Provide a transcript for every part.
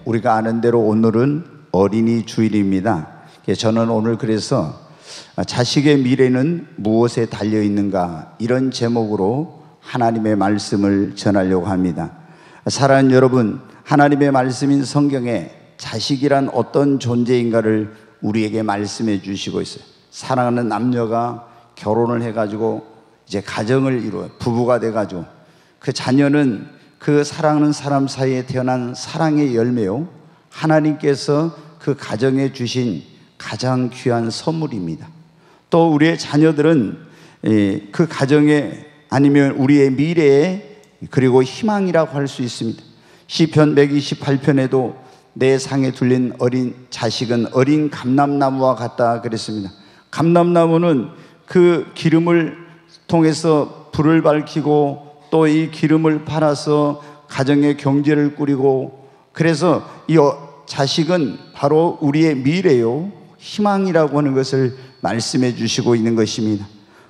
우리가 아는 대로 오늘은 어린이 주일입니다. 저는 오늘 그래서 자식의 미래는 무엇에 달려 있는가, 이런 제목으로 하나님의 말씀을 전하려고 합니다. 사랑하는 여러분, 하나님의 말씀인 성경에 자식이란 어떤 존재인가를 우리에게 말씀해 주시고 있어요. 사랑하는 남녀가 결혼을 해가지고 이제 가정을 이루어 부부가 돼가지고 그 자녀는 그 사랑하는 사람 사이에 태어난 사랑의 열매요, 하나님께서 그 가정에 주신 가장 귀한 선물입니다. 또 우리의 자녀들은 그 가정에, 아니면 우리의 미래에, 그리고 희망이라고 할 수 있습니다. 시편 128편에도 내 상에 둘린 어린 자식은 어린 감람나무와 같다 그랬습니다. 감람나무는 그 기름을 통해서 불을 밝히고 또 이 기름을 팔아서 가정의 경제를 꾸리고, 그래서 이 자식은 바로 우리의 미래요, 희망이라고 하는 것을 말씀해 주시고 있는 것입니다.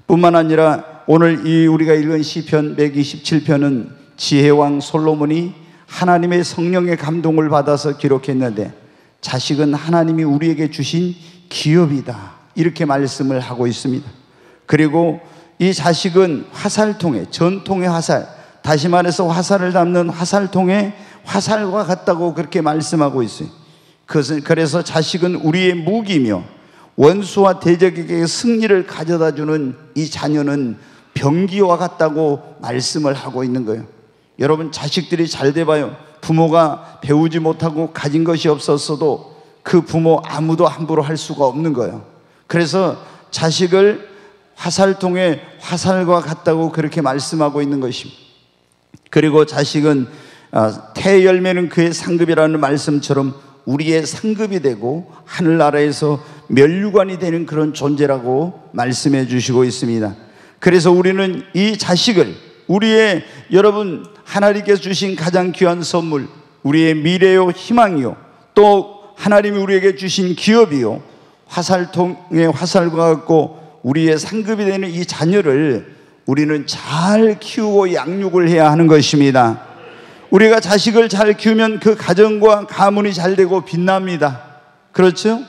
뿐만 아니라 오늘 우리가 읽은 시편 127편은 지혜왕 솔로몬이 하나님의 성령의 감동을 받아서 기록했는데, 자식은 하나님이 우리에게 주신 기업이다, 이렇게 말씀을 하고 있습니다. 그리고 이 자식은 화살통에, 전통의 화살, 다시 말해서 화살을 담는 화살통에 화살과 같다고 그렇게 말씀하고 있어요. 그래서 자식은 우리의 무기며 원수와 대적에게 승리를 가져다 주는 이 자녀는 병기와 같다고 말씀을 하고 있는 거예요. 여러분, 자식들이 잘 돼봐요. 부모가 배우지 못하고 가진 것이 없었어도 그 부모 아무도 함부로 할 수가 없는 거예요. 그래서 자식을 화살통에 화살과 같다고 그렇게 말씀하고 있는 것입니다. 그리고 자식은 태 열매는 그의 상급이라는 말씀처럼 우리의 상급이 되고 하늘나라에서 면류관이 되는 그런 존재라고 말씀해 주시고 있습니다. 그래서 우리는 이 자식을 우리의, 여러분, 하나님께서 주신 가장 귀한 선물, 우리의 미래요, 희망이요, 또 하나님이 우리에게 주신 기업이요, 화살통에 화살과 같고 우리의 상급이 되는 이 자녀를 우리는 잘 키우고 양육을 해야 하는 것입니다. 우리가 자식을 잘 키우면 그 가정과 가문이 잘 되고 빛납니다. 그렇죠?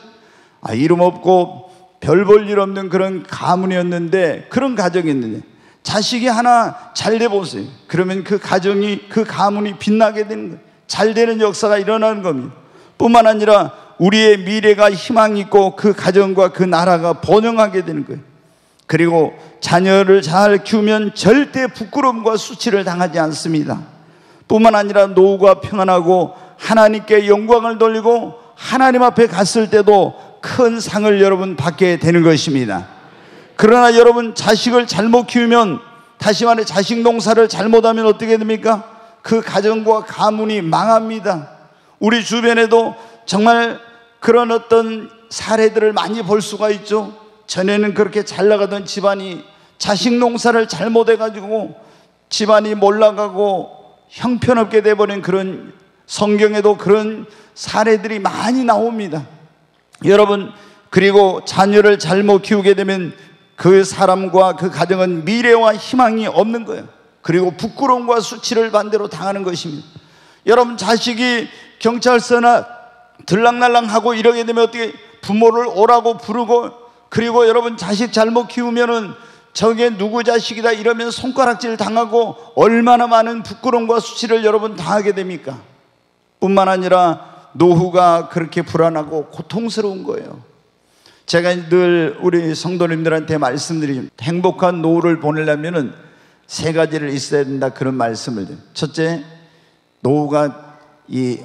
이름 없고 별 볼 일 없는 그런 가문이었는데, 그런 가정이었는데 자식이 하나 잘 돼 보세요. 그러면 그 가정이, 그 가문이 빛나게 되는 거예요. 잘 되는 역사가 일어나는 겁니다. 뿐만 아니라 우리의 미래가 희망이 있고 그 가정과 그 나라가 번영하게 되는 거예요. 그리고 자녀를 잘 키우면 절대 부끄러움과 수치를 당하지 않습니다. 뿐만 아니라 노후가 평안하고 하나님께 영광을 돌리고 하나님 앞에 갔을 때도 큰 상을 여러분 받게 되는 것입니다. 그러나 여러분, 자식을 잘못 키우면, 다시 말해 자식 농사를 잘못하면 어떻게 됩니까? 그 가정과 가문이 망합니다. 우리 주변에도 정말 그런 어떤 사례들을 많이 볼 수가 있죠. 전에는 그렇게 잘 나가던 집안이 자식 농사를 잘못해가지고 집안이 몰락하고 형편없게 돼버린, 그런, 성경에도 그런 사례들이 많이 나옵니다. 여러분, 그리고 자녀를 잘못 키우게 되면 그 사람과 그 가정은 미래와 희망이 없는 거예요. 그리고 부끄러움과 수치를 반대로 당하는 것입니다. 여러분, 자식이 경찰서나 들락날락하고 이러게 되면 어떻게, 부모를 오라고 부르고, 그리고 여러분, 자식 잘못 키우면은 저게 누구 자식이다 이러면 손가락질 당하고 얼마나 많은 부끄러움과 수치를 여러분 당하게 됩니까? 뿐만 아니라 노후가 그렇게 불안하고 고통스러운 거예요. 제가 늘 우리 성도님들한테 말씀드리죠. 행복한 노후를 보내려면은 세 가지를 있어야 된다, 그런 말씀을 드려요. 첫째, 노후가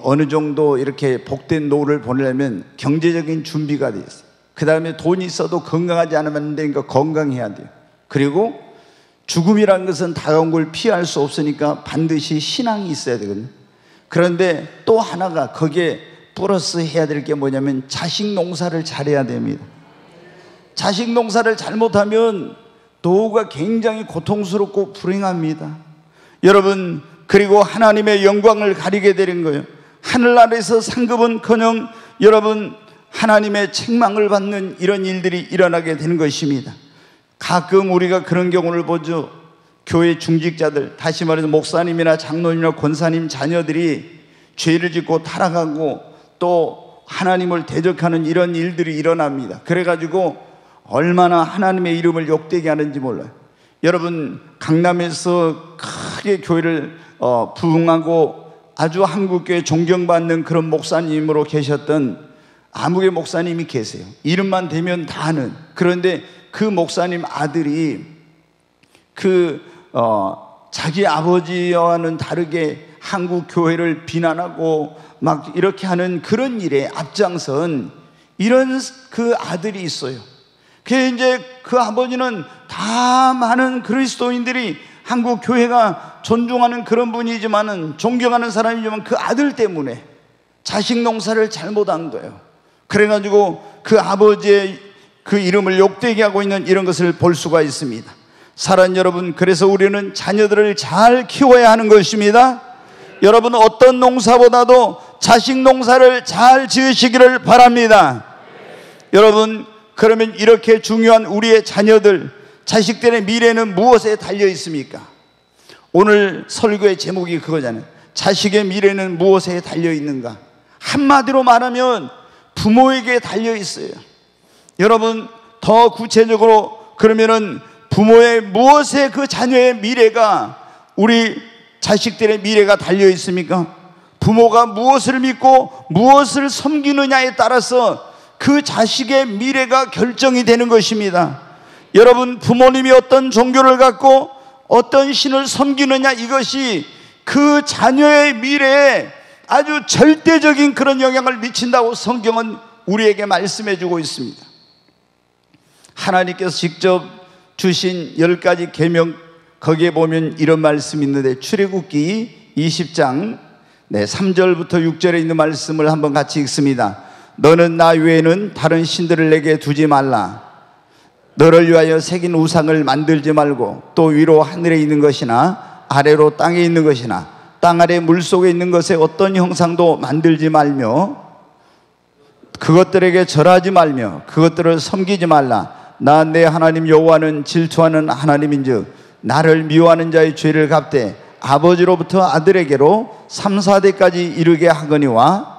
어느 정도 이렇게 복된 노후를 보내려면 경제적인 준비가 되어 있어요. 그 다음에 돈이 있어도 건강하지 않으면 안 되니까 건강해야 돼요. 그리고 죽음이라는 것은 다가온 걸 피할 수 없으니까 반드시 신앙이 있어야 되거든요. 그런데 또 하나가 거기에 플러스 해야 될 게 뭐냐면 자식 농사를 잘해야 됩니다. 자식 농사를 잘못하면 노후가 굉장히 고통스럽고 불행합니다. 여러분, 그리고 하나님의 영광을 가리게 되는 거예요. 하늘나라에서 상급은커녕 여러분, 하나님의 책망을 받는 이런 일들이 일어나게 되는 것입니다. 가끔 우리가 그런 경우를 보죠. 교회 중직자들, 다시 말해서 목사님이나 장로님이나 권사님 자녀들이 죄를 짓고 타락하고 또 하나님을 대적하는 이런 일들이 일어납니다. 그래가지고 얼마나 하나님의 이름을 욕되게 하는지 몰라요. 여러분, 강남에서 크게 교회를 부흥하고 아주 한국교회 존경받는 그런 목사님으로 계셨던 아무개 목사님이 계세요. 이름만 대면 다 아는. 그런데 그 목사님 아들이 자기 아버지와는 다르게 한국 교회를 비난하고 막 이렇게 하는 그런 일에 앞장선 이런 그 아들이 있어요. 이제 그 아버지는 다 많은 그리스도인들이 한국 교회가 존중하는 그런 분이지만은, 존경하는 사람이지만 그 아들 때문에 자식 농사를 잘못한 거예요. 그래가지고 그 아버지의 그 이름을 욕되게 하고 있는 이런 것을 볼 수가 있습니다. 사랑하는 여러분, 그래서 우리는 자녀들을 잘 키워야 하는 것입니다. 여러분, 어떤 농사보다도 자식 농사를 잘 지으시기를 바랍니다. 여러분, 그러면 이렇게 중요한 우리의 자녀들, 자식들의 미래는 무엇에 달려 있습니까? 오늘 설교의 제목이 그거잖아요. 자식의 미래는 무엇에 달려 있는가? 한마디로 말하면 부모에게 달려 있어요. 여러분, 더 구체적으로 그러면은 부모의 무엇에 그 자녀의 미래가, 우리 자식들의 미래가 달려 있습니까? 부모가 무엇을 믿고 무엇을 섬기느냐에 따라서 그 자식의 미래가 결정이 되는 것입니다. 여러분, 부모님이 어떤 종교를 갖고 어떤 신을 섬기느냐, 이것이 그 자녀의 미래에 아주 절대적인 그런 영향을 미친다고 성경은 우리에게 말씀해 주고 있습니다. 하나님께서 직접 주신 10가지 계명, 거기에 보면 이런 말씀이 있는데, 출애굽기 20장 3절부터 6절에 있는 말씀을 한번 같이 읽습니다. 너는 나 외에는 다른 신들을 내게 두지 말라. 너를 위하여 새긴 우상을 만들지 말고, 또 위로 하늘에 있는 것이나 아래로 땅에 있는 것이나 땅 아래 물속에 있는 것에 어떤 형상도 만들지 말며 그것들에게 절하지 말며 그것들을 섬기지 말라. 나 내 하나님 여호와는 질투하는 하나님인즉 나를 미워하는 자의 죄를 갚되 아버지로부터 아들에게로 3, 4대까지 이르게 하거니와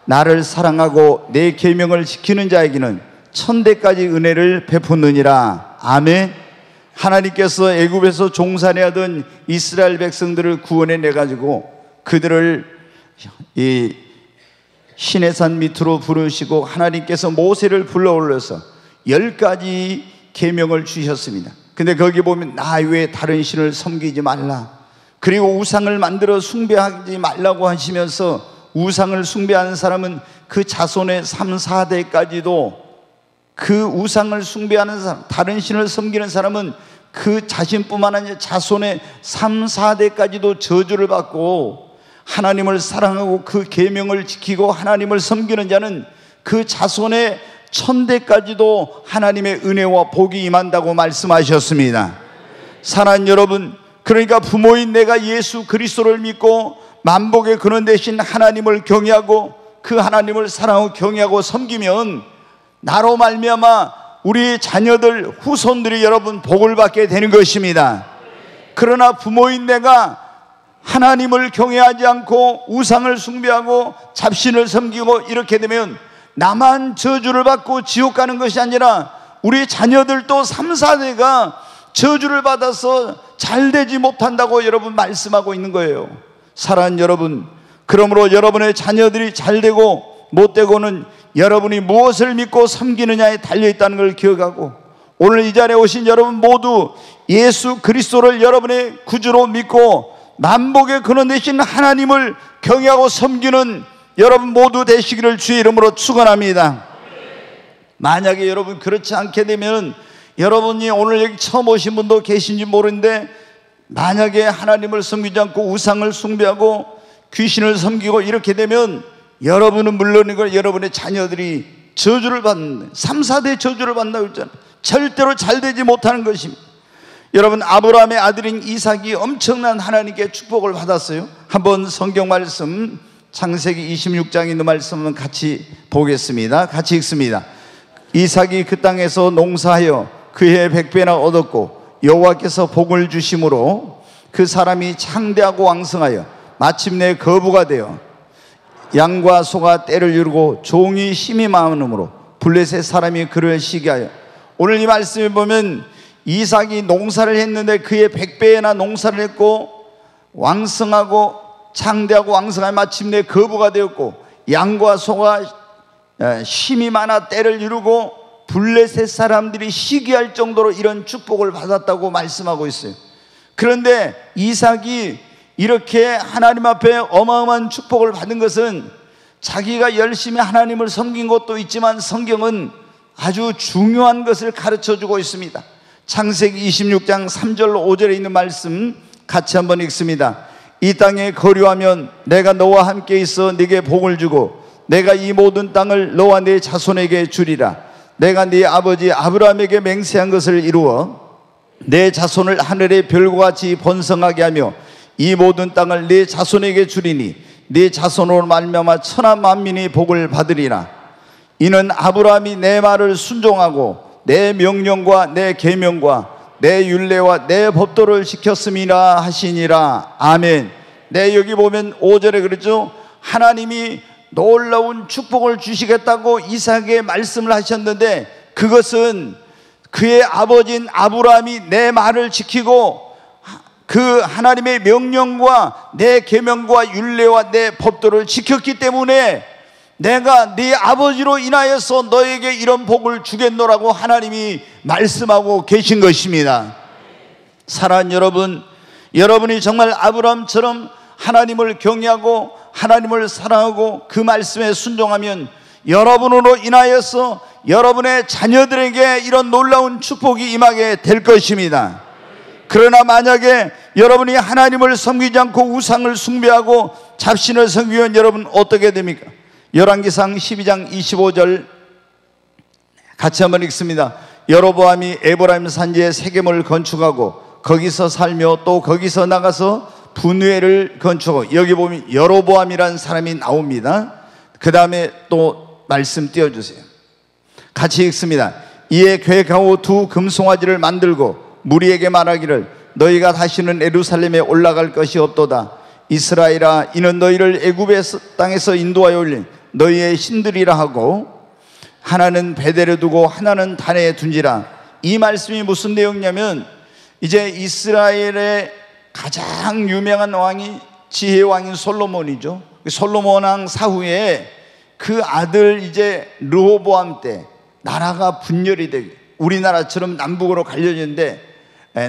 나를 사랑하고 내 계명을 지키는 자에게는 1000대까지 은혜를 베푸느니라. 아멘. 하나님께서 애굽에서 종살이하던 이스라엘 백성들을 구원해 내가지고 그들을 이 시내산 밑으로 부르시고 하나님께서 모세를 불러 올려서 10가지 계명을 주셨습니다. 근데 거기 보면 나 외에 다른 신을 섬기지 말라, 그리고 우상을 만들어 숭배하지 말라고 하시면서, 우상을 숭배하는 사람은 그 자손의 3, 4대까지도, 그 우상을 숭배하는 사람, 다른 신을 섬기는 사람은 그 자신뿐만 아니라 자손의 3, 4대까지도 저주를 받고, 하나님을 사랑하고 그 계명을 지키고 하나님을 섬기는 자는 그 자손의 1000대까지도 하나님의 은혜와 복이 임한다고 말씀하셨습니다. 사랑하는 여러분, 그러니까 부모인 내가 예수 그리스도를 믿고 만복의 근원 되신 하나님을 경외하고 그 하나님을 사랑하고 경외하고 섬기면 나로 말미암아 우리 자녀들, 후손들이 여러분 복을 받게 되는 것입니다. 그러나 부모인 내가 하나님을 경외하지 않고 우상을 숭배하고 잡신을 섬기고 이렇게 되면 나만 저주를 받고 지옥 가는 것이 아니라 우리 자녀들도 3, 4대가 저주를 받아서 잘 되지 못한다고 여러분 말씀하고 있는 거예요. 사랑하는 여러분, 그러므로 여러분의 자녀들이 잘 되고 못 되고는 여러분이 무엇을 믿고 섬기느냐에 달려있다는 걸 기억하고, 오늘 이 자리에 오신 여러분 모두 예수 그리스도를 여러분의 구주로 믿고 만복의 근원 되신 하나님을 경외하고 섬기는 여러분 모두 되시기를 주의 이름으로 축원합니다. 만약에 여러분 그렇지 않게 되면, 여러분이 오늘 여기 처음 오신 분도 계신지 모르는데, 만약에 하나님을 섬기지 않고 우상을 숭배하고 귀신을 섬기고 이렇게 되면 여러분은 물론이고 여러분의 자녀들이 저주를 받는, 3, 4대 저주를 받는다고 했잖아요. 절대로 잘 되지 못하는 것입니다. 여러분, 아브라함의 아들인 이삭이 엄청난 하나님께 축복을 받았어요. 한번 성경 말씀 창세기 26장에 있는 말씀은 같이 보겠습니다. 같이 읽습니다. 이삭이 그 땅에서 농사하여 그해 100배나 얻었고 여호와께서 복을 주심으로 그 사람이 창대하고 왕성하여 마침내 거부가 되어 양과 소가 떼를 이루고 종이 힘이 많음으로 블레셋 사람이 그를 시기하여. 오늘 이 말씀을 보면 이삭이 농사를 했는데 그의 100배나 농사를 했고 왕성하고 창대하고 왕성한 마침내 거부가 되었고, 양과 소가 힘이 많아 떼를 이루고 블레셋 사람들이 시기할 정도로 이런 축복을 받았다고 말씀하고 있어요. 그런데 이삭이 이렇게 하나님 앞에 어마어마한 축복을 받은 것은 자기가 열심히 하나님을 섬긴 것도 있지만 성경은 아주 중요한 것을 가르쳐주고 있습니다. 창세기 26장 3절로 5절에 있는 말씀 같이 한번 읽습니다. 이 땅에 거류하면 내가 너와 함께 있어 네게 복을 주고 내가 이 모든 땅을 너와 네 자손에게 주리라. 내가 네 아버지 아브라함에게 맹세한 것을 이루어 내 자손을 하늘의 별과 같이 번성하게 하며 이 모든 땅을 네 자손에게 주리니 네 자손으로 말미암아 천하 만민이 복을 받으리라. 이는 아브라함이 내 말을 순종하고 내 명령과 내 계명과 내 율례와 내 법도를 지켰음이라 하시니라. 아멘. 네, 여기 보면 5절에 그랬죠. 하나님이 놀라운 축복을 주시겠다고 이삭에게 말씀을 하셨는데, 그것은 그의 아버지인 아브라함이 내 말을 지키고 그 하나님의 명령과 내 계명과 율례와 내 법도를 지켰기 때문에 내가 네 아버지로 인하여서 너에게 이런 복을 주겠노라고 하나님이 말씀하고 계신 것입니다. 사랑하는 여러분, 여러분이 정말 아브라함처럼 하나님을 경외하고 하나님을 사랑하고 그 말씀에 순종하면 여러분으로 인하여서 여러분의 자녀들에게 이런 놀라운 축복이 임하게 될 것입니다. 그러나 만약에 여러분이 하나님을 섬기지 않고 우상을 숭배하고 잡신을 섬기면 여러분 어떻게 됩니까? 열왕기상 12장 25절 같이 한번 읽습니다. 여로보암이 에브라임 산지에 세겜을 건축하고 거기서 살며 또 거기서 나가서 분회를 건축하고, 여기 보면 여로보암이라는 사람이 나옵니다. 그 다음에 또 말씀 띄워주세요. 같이 읽습니다. 이에 계획하고 두 금송아지를 만들고 무리에게 말하기를 너희가 다시는 예루살렘에 올라갈 것이 없도다. 이스라엘아, 이는 너희를 애굽의 땅에서 인도하여 올린 너희의 신들이라 하고 하나는 베델에 두고 하나는 단에 둔지라. 이 말씀이 무슨 내용이냐면, 이제 이스라엘의 가장 유명한 왕이 지혜 왕인 솔로몬이죠. 솔로몬 왕 사후에 그 아들 이제 르호보암 때 나라가 분열이 되고 우리나라처럼 남북으로 갈려졌는데,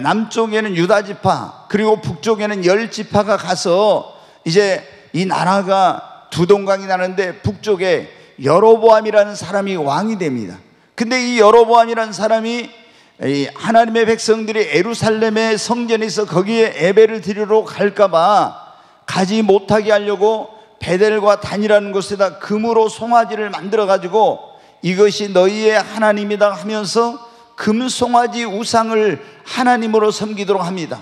남쪽에는 유다 지파 그리고 북쪽에는 열 지파가 가서 이제 이 나라가 두 동강이 나는데 북쪽에 여로보암이라는 사람이 왕이 됩니다. 근데 이 여로보암이라는 사람이 이 하나님의 백성들이 예루살렘의 성전에 있어 거기에 예배를 드리러 갈까봐 가지 못하게 하려고 베델과 단이라는 곳에다 금으로 송아지를 만들어 가지고 이것이 너희의 하나님이다 하면서 금송아지 우상을 하나님으로 섬기도록 합니다.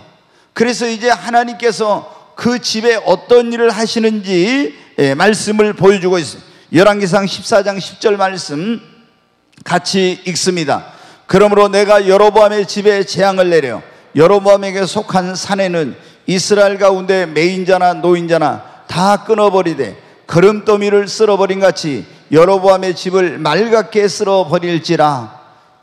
그래서 이제 하나님께서 그 집에 어떤 일을 하시는지 말씀을 보여주고 있어요. 열왕기상 14장 10절 말씀 같이 읽습니다. 그러므로 내가 여로보암의 집에 재앙을 내려 여로보암에게 속한 산에는 이스라엘 가운데 매인자나 노인자나 다 끊어버리되 거름더미를 쓸어버린 같이 여로보암의 집을 맑게 쓸어버릴지라.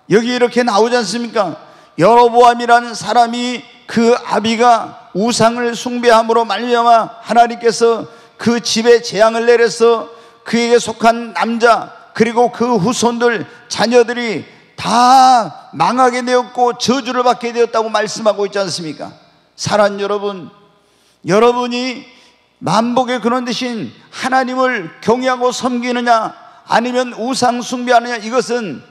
여기 이렇게 나오지 않습니까? 여로보암이라는 사람이 그 아비가 우상을 숭배함으로 말미암아 하나님께서 그 집에 재앙을 내려서 그에게 속한 남자 그리고 그 후손들 자녀들이 다 망하게 되었고 저주를 받게 되었다고 말씀하고 있지 않습니까? 사랑하는 여러분, 여러분이 만복의 근원 되신 하나님을 경외하고 섬기느냐 아니면 우상 숭배하느냐, 이것은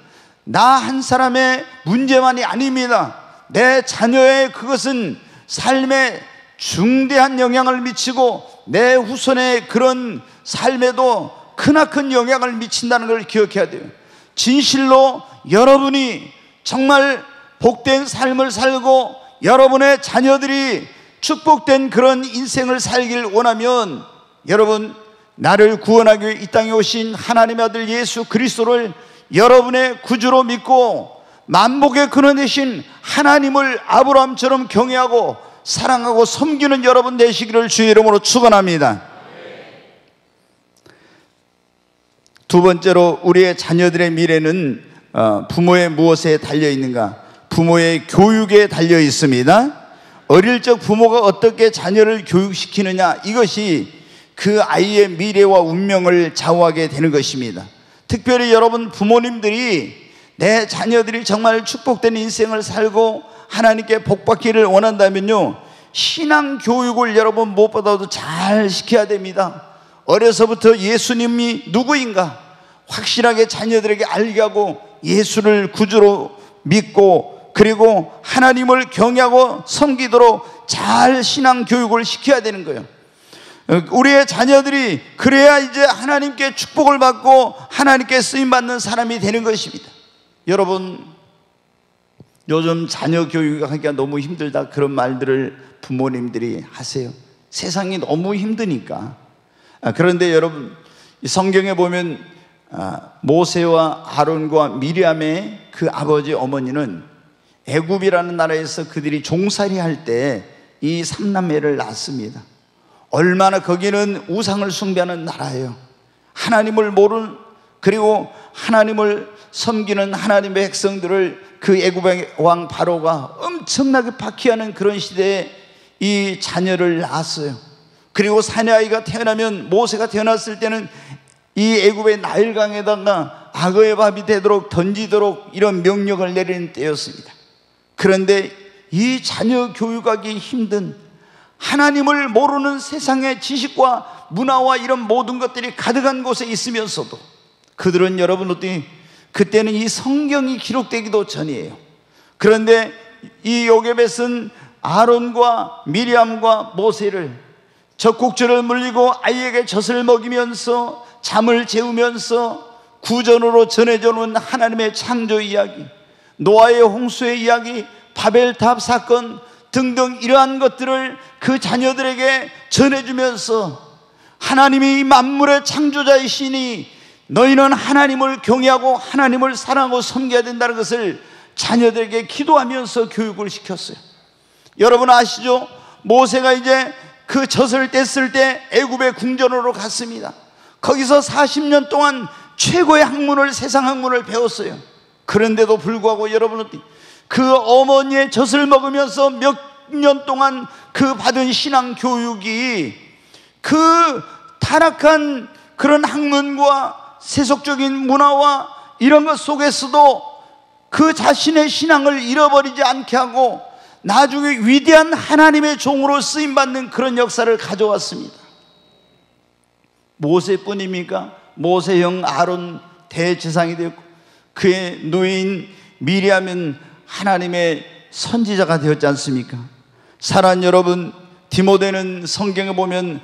나 한 사람의 문제만이 아닙니다. 내 자녀의 그것은 삶에 중대한 영향을 미치고 내 후손의 그런 삶에도 크나큰 영향을 미친다는 걸 기억해야 돼요. 진실로 여러분이 정말 복된 삶을 살고 여러분의 자녀들이 축복된 그런 인생을 살길 원하면, 여러분, 나를 구원하기 위해 이 땅에 오신 하나님의 아들 예수 그리스도를 여러분의 구주로 믿고 만복의 근원 되신 하나님을 아브라함처럼 경외하고 사랑하고 섬기는 여러분 되시기를 주의 이름으로 축원합니다. 두 번째로 우리의 자녀들의 미래는 부모의 무엇에 달려 있는가? 부모의 교육에 달려 있습니다. 어릴 적 부모가 어떻게 자녀를 교육시키느냐, 이것이 그 아이의 미래와 운명을 좌우하게 되는 것입니다. 특별히 여러분 부모님들이 내 자녀들이 정말 축복된 인생을 살고 하나님께 복받기를 원한다면요, 신앙 교육을 여러분 무엇보다도 잘 시켜야 됩니다. 어려서부터 예수님이 누구인가 확실하게 자녀들에게 알게 하고 예수를 구주로 믿고 그리고 하나님을 경외하고 섬기도록 잘 신앙 교육을 시켜야 되는 거예요. 우리의 자녀들이 그래야 이제 하나님께 축복을 받고 하나님께 쓰임받는 사람이 되는 것입니다. 여러분, 요즘 자녀 교육하기가 너무 힘들다, 그런 말들을 부모님들이 하세요. 세상이 너무 힘드니까. 그런데 여러분, 성경에 보면 모세와 아론과 미리암의 그 아버지 어머니는 애굽이라는 나라에서 그들이 종살이 할 때 이 3남매를 낳았습니다. 얼마나 거기는 우상을 숭배하는 나라예요. 하나님을 모르는, 그리고 하나님을 섬기는 하나님의 백성들을 그 애굽의 왕 바로가 엄청나게 박해하는 그런 시대에 이 자녀를 낳았어요. 그리고 사내아이가 태어나면, 모세가 태어났을 때는 이 애굽의 나일강에다가 악어의 밥이 되도록 던지도록 이런 명령을 내리는 때였습니다. 그런데 이 자녀 교육하기 힘든, 하나님을 모르는 세상의 지식과 문화와 이런 모든 것들이 가득한 곳에 있으면서도 그들은 여러분 어떻게, 그때는 이 성경이 기록되기도 전이에요. 그런데 이 요게벳은 아론과 미리암과 모세를 적국절을 물리고 아이에게 젖을 먹이면서 잠을 재우면서 구전으로 전해져오는 하나님의 창조 이야기, 노아의 홍수의 이야기, 바벨탑 사건 등등 이러한 것들을 그 자녀들에게 전해주면서 하나님이 만물의 창조자이시니 너희는 하나님을 경외하고 하나님을 사랑하고 섬겨야 된다는 것을 자녀들에게 기도하면서 교육을 시켰어요. 여러분 아시죠? 모세가 이제 그 젖을 뗐을 때 애굽의 궁전으로 갔습니다. 거기서 40년 동안 최고의 학문을, 세상 학문을 배웠어요. 그런데도 불구하고 여러분, 그 어머니의 젖을 먹으면서 몇 년 동안 그 받은 신앙 교육이 그 타락한 그런 학문과 세속적인 문화와 이런 것 속에서도 그 자신의 신앙을 잃어버리지 않게 하고 나중에 위대한 하나님의 종으로 쓰임받는 그런 역사를 가져왔습니다. 모세뿐입니까? 모세형 아론 대제사장이 되었고 그의 누이인 미리암은 하나님의 선지자가 되었지 않습니까? 사랑하는 여러분, 디모데는 성경에 보면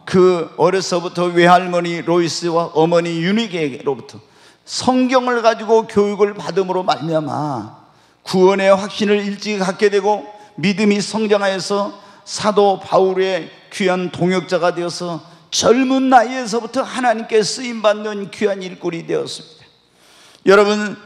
그 어려서부터 외할머니 로이스와 어머니 유니게로부터 성경을 가지고 교육을 받음으로 말미암아 구원의 확신을 일찍 갖게 되고 믿음이 성장하여서 사도 바울의 귀한 동역자가 되어서 젊은 나이에서부터 하나님께 쓰임받는 귀한 일꾼이 되었습니다. 여러분,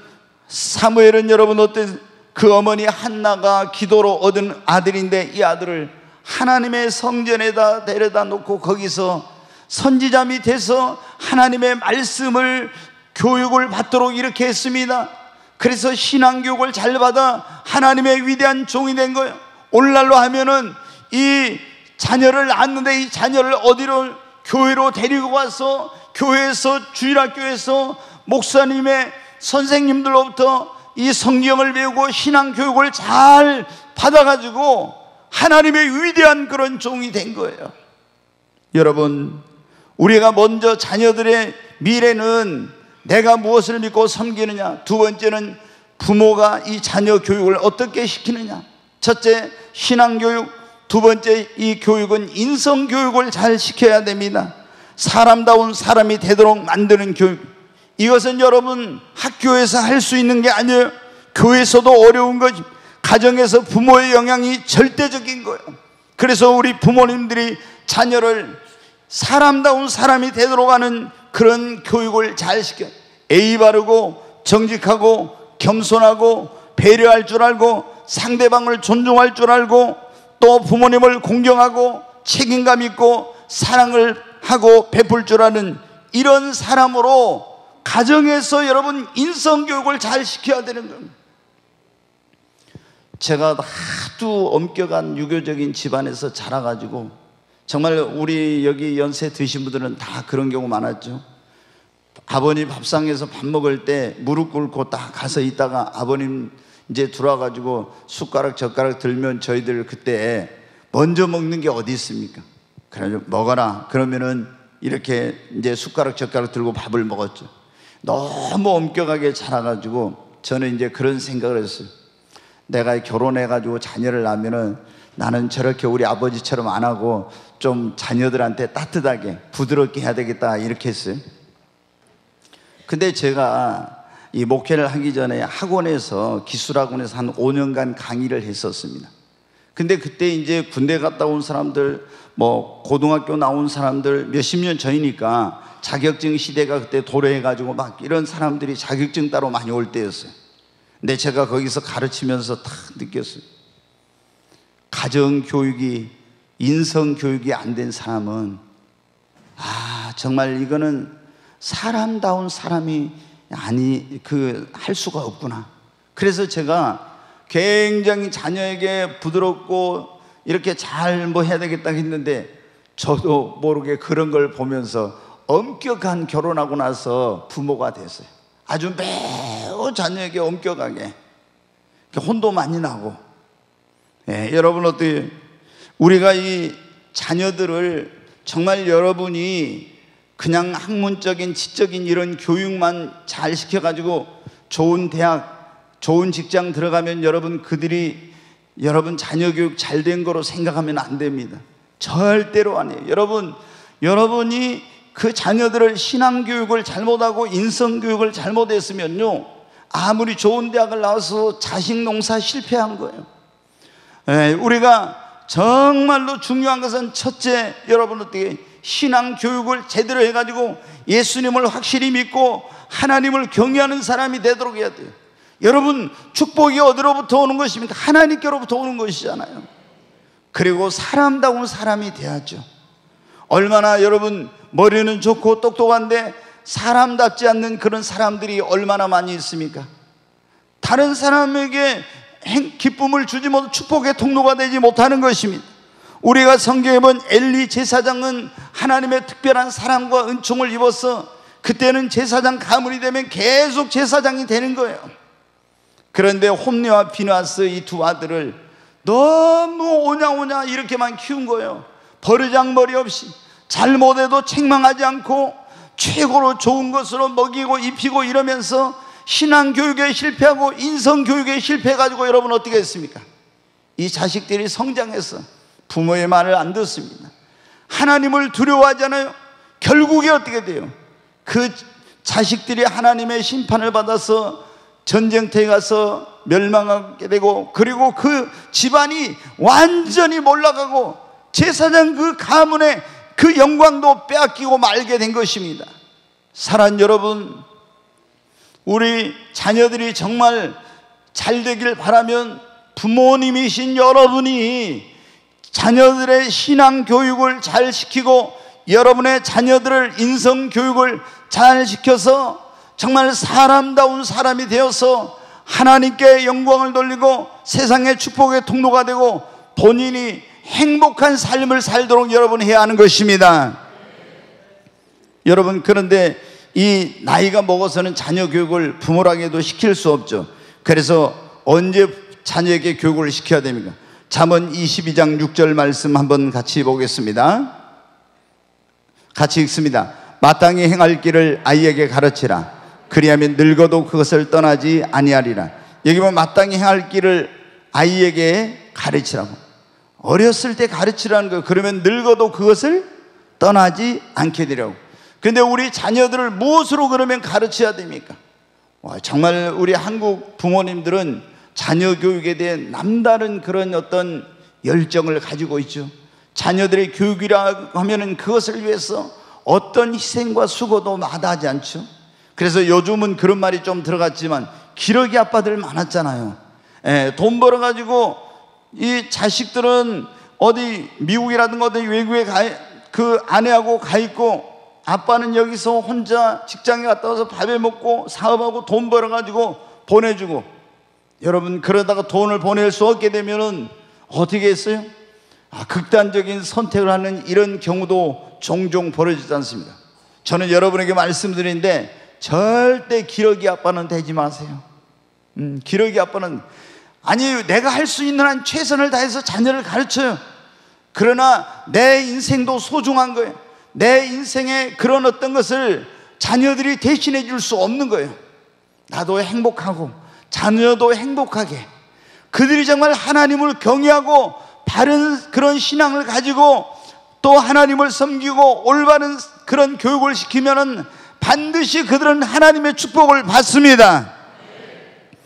사무엘은 여러분 어때? 그 어머니 한나가 기도로 얻은 아들인데 이 아들을 하나님의 성전에다 데려다 놓고 거기서 선지자 밑에서 하나님의 말씀을 교육을 받도록 이렇게 했습니다. 그래서 신앙교육을 잘 받아 하나님의 위대한 종이 된 거예요. 오늘날로 하면은 이 자녀를 낳았는데 이 자녀를 어디로, 교회로 데리고 가서 교회에서, 주일학교에서 목사님의 선생님들로부터 이 성경을 배우고 신앙교육을 잘 받아가지고 하나님의 위대한 그런 종이 된 거예요. 여러분, 우리가 먼저 자녀들의 미래는 내가 무엇을 믿고 섬기느냐, 두 번째는 부모가 이 자녀 교육을 어떻게 시키느냐. 첫째, 신앙교육. 두 번째, 이 교육은 인성교육을 잘 시켜야 됩니다. 사람다운 사람이 되도록 만드는 교육. 이것은 여러분 학교에서 할 수 있는 게 아니에요. 교회에서도 어려운 거지. 가정에서 부모의 영향이 절대적인 거예요. 그래서 우리 부모님들이 자녀를 사람다운 사람이 되도록 하는 그런 교육을 잘 시켜요. 예의 바르고 정직하고 겸손하고 배려할 줄 알고 상대방을 존중할 줄 알고 또 부모님을 공경하고 책임감 있고 사랑을 하고 베풀 줄 아는 이런 사람으로 가정에서 여러분 인성교육을 잘 시켜야 되는 겁니다. 제가 하도 엄격한 유교적인 집안에서 자라가지고 정말 우리 여기 연세 드신 분들은 다 그런 경우 많았죠. 아버님 밥상에서 밥 먹을 때 무릎 꿇고 딱 가서 있다가 아버님 이제 들어와가지고 숟가락 젓가락 들면 저희들 그때 먼저 먹는 게 어디 있습니까? 그래가지고 먹어라 그러면은 이렇게 이제 숟가락 젓가락 들고 밥을 먹었죠. 너무 엄격하게 자라가지고 저는 이제 그런 생각을 했어요. 내가 결혼해가지고 자녀를 낳으면은 나는 저렇게 우리 아버지처럼 안 하고 좀 자녀들한테 따뜻하게 부드럽게 해야 되겠다 이렇게 했어요. 근데 제가 이 목회를 하기 전에 학원에서 기술학원에서 한 5년간 강의를 했었습니다. 근데 그때 이제 군대 갔다 온 사람들 뭐 고등학교 나온 사람들 몇십 년 전이니까 자격증 시대가 그때 도래해가지고 막 이런 사람들이 자격증 따로 많이 올 때였어요. 근데 제가 거기서 가르치면서 딱 느꼈어요. 가정교육이 인성교육이 안 된 사람은 정말 이거는 사람다운 사람이 할 수가 없구나. 그래서 제가 굉장히 자녀에게 부드럽고 이렇게 잘 뭐 해야 되겠다 했는데 저도 모르게 그런 걸 보면서 엄격한 결혼하고 나서 부모가 됐어요. 아주 매우 자녀에게 엄격하게 혼도 많이 나고. 여러분 어때요? 우리가 이 자녀들을 정말 여러분이 그냥 학문적인 지적인 이런 교육만 잘 시켜가지고 좋은 대학 좋은 직장 들어가면 그들이 여러분 자녀 교육 잘 된 거로 생각하면 안 됩니다. 절대로 아니에요. 여러분이 그 자녀들을 신앙교육을 잘못하고 인성교육을 잘못했으면요 아무리 좋은 대학을 나와서 자식 농사 실패한 거예요. 우리가 정말로 중요한 것은 첫째, 여러분 어떻게 신앙교육을 제대로 해가지고 예수님을 확실히 믿고 하나님을 경외하는 사람이 되도록 해야 돼요. 여러분 축복이 어디로부터 오는 것입니까? 하나님께로부터 오는 것이잖아요. 그리고 사람다운 사람이 돼야죠. 얼마나 여러분 머리는 좋고 똑똑한데 사람답지 않는 그런 사람들이 얼마나 많이 있습니까? 다른 사람에게 기쁨을 주지 못하고 축복의 통로가 되지 못하는 것입니다. 우리가 성경에 본 엘리 제사장은 하나님의 특별한 사랑과 은총을 입어서 그때는 제사장 가문이 되면 계속 제사장이 되는 거예요. 그런데 홈리와 비나스 이 두 아들을 너무 오냐오냐 이렇게만 키운 거예요. 버르장머리 없이 잘못해도 책망하지 않고 최고로 좋은 것으로 먹이고 입히고 이러면서 신앙교육에 실패하고 인성교육에 실패해가지고 여러분 어떻게 했습니까? 이 자식들이 성장해서 부모의 말을 안 듣습니다. 하나님을 두려워하잖아요. 결국에 어떻게 돼요? 그 자식들이 하나님의 심판을 받아서 전쟁터에 가서 멸망하게 되고 그리고 그 집안이 완전히 몰락하고 제사장 그 가문의 그 영광도 빼앗기고 말게 된 것입니다. 사랑하는 여러분, 우리 자녀들이 정말 잘 되길 바라면 부모님이신 여러분이 자녀들의 신앙 교육을 잘 시키고 여러분의 자녀들을 인성 교육을 잘 시켜서 정말 사람다운 사람이 되어서 하나님께 영광을 돌리고 세상의 축복의 통로가 되고 본인이 행복한 삶을 살도록 여러분 해야 하는 것입니다. 여러분 그런데 이 나이가 먹어서는 자녀 교육을 부모랑해도 시킬 수 없죠. 그래서 언제 자녀에게 교육을 시켜야 됩니까? 잠언 22장 6절 말씀 한번 같이 보겠습니다. 같이 읽습니다. 마땅히 행할 길을 아이에게 가르치라. 그리하면 늙어도 그것을 떠나지 아니하리라. 여기 보면 마땅히 행할 길을 아이에게 가르치라고. 어렸을 때 가르치라는 거예요. 그러면 늙어도 그것을 떠나지 않게 되려고. 그런데 우리 자녀들을 무엇으로 그러면 가르쳐야 됩니까? 정말 우리 한국 부모님들은 자녀 교육에 대한 남다른 그런 어떤 열정을 가지고 있죠. 자녀들의 교육이라고 하면은 그것을 위해서 어떤 희생과 수고도 마다하지 않죠. 그래서 요즘은 그런 말이 좀 들어갔지만 기러기 아빠들 많았잖아요. 돈 벌어가지고 이 자식들은 어디 미국이라든가 어디 외국에 그 아내하고 가 있고 아빠는 여기서 혼자 직장에 갔다 와서 밥해 먹고 사업하고 돈 벌어가지고 보내주고, 여러분 그러다가 돈을 보낼 수 없게 되면은 어떻게 했어요? 극단적인 선택을 하는 이런 경우도 종종 벌어지지 않습니다. 저는 여러분에게 말씀드리는데 절대 기러기 아빠는 되지 마세요. 기러기 아빠는, 아니 내가 할 수 있는 한 최선을 다해서 자녀를 가르쳐요. 그러나 내 인생도 소중한 거예요. 내 인생에 그런 어떤 것을 자녀들이 대신해 줄 수 없는 거예요. 나도 행복하고 자녀도 행복하게, 그들이 정말 하나님을 경외하고 바른 그런 신앙을 가지고 또 하나님을 섬기고 올바른 그런 교육을 시키면은 반드시 그들은 하나님의 축복을 받습니다.